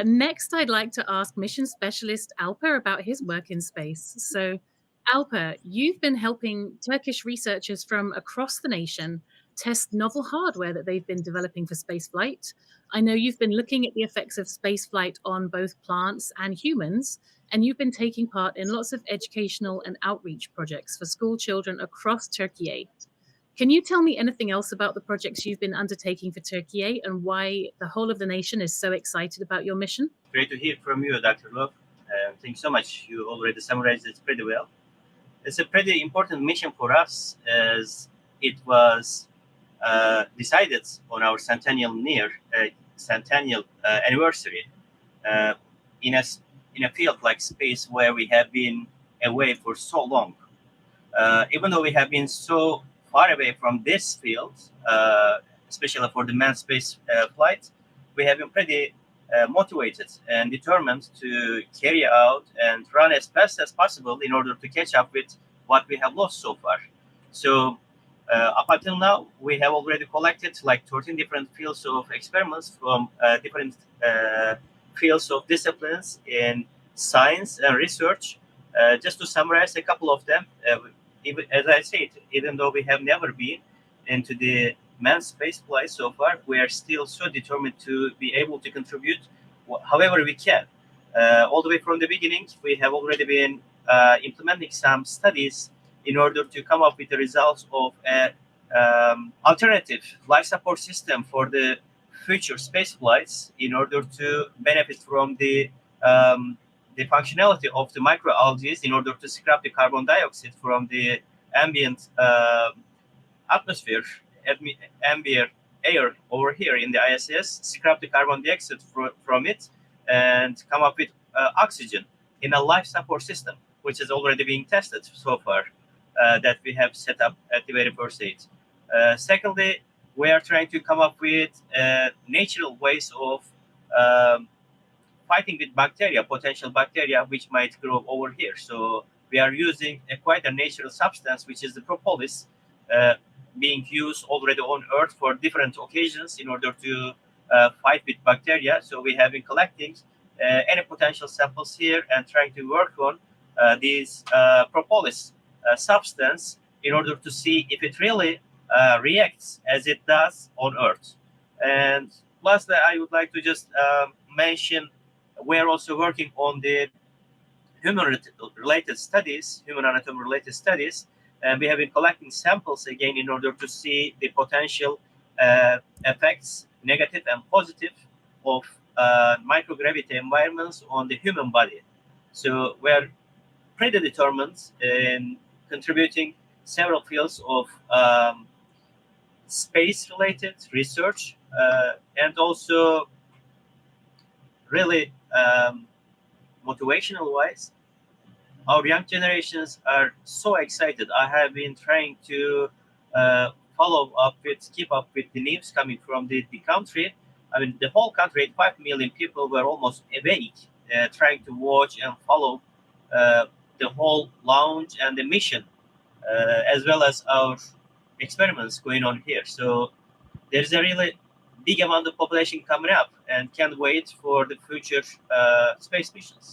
Next, I'd like to ask mission specialist Alper about his work in space. So, Alper, you've been helping Turkish researchers from across the nation test novel hardware that they've been developing for spaceflight. I know you've been looking at the effects of spaceflight on both plants and humans, and you've been taking part in lots of educational and outreach projects for school children across Turkey. Can you tell me anything else about the projects you've been undertaking for Turkey and why the whole of the nation is so excited about your mission? Great to hear from you, Dr. Love. Thank you so much. You already summarized it pretty well. It's a pretty important mission for us as it was decided on our centennial anniversary uh, in a in a field like space where we have been away for so long. Even though we have been so far away from this field, especially for the manned space flight, we have been pretty motivated and determined to carry out and run as fast as possible in order to catch up with what we have lost so far. So, up until now, we have already collected like 13 different fields of experiments from different fields of disciplines in science and research. Just to summarize a couple of them, as I said, even though we have never been into the manned space flight so far, we are still so determined to be able to contribute however we can. All the way from the beginning, we have already been implementing some studies in order to come up with the results of an alternative life support system for the future space flights in order to benefit from the functionality of the microalgae in order to scrap the carbon dioxide from the ambient atmosphere, ambient air over here in the ISS, scrap the carbon dioxide from it, and come up with oxygen in a life support system, which is already being tested so far, that we have set up at the very first stage. Secondly, we are trying to come up with natural ways of fighting with bacteria, potential bacteria which might grow over here. So we are using quite a natural substance, which is the propolis, uh, being used already on Earth for different occasions in order to fight with bacteria. So we have been collecting any potential samples here and trying to work on these propolis substance in order to see if it really reacts as it does on Earth. And lastly, I would like to just mention we're also working on the human-related studies, human anatomy related studies, and we have been collecting samples again in order to see the potential effects, negative and positive, of microgravity environments on the human body. So we're pretty determined in contributing several fields of space-related research and also really motivational wise, our young generations are so excited. I have been trying to keep up with the news coming from the country. I mean, the whole country, 5 million people were almost awake, trying to watch and follow uh, the whole launch and the mission, as well as our experiments going on here. So there's a really big amount of population coming up and can't wait for the future space missions.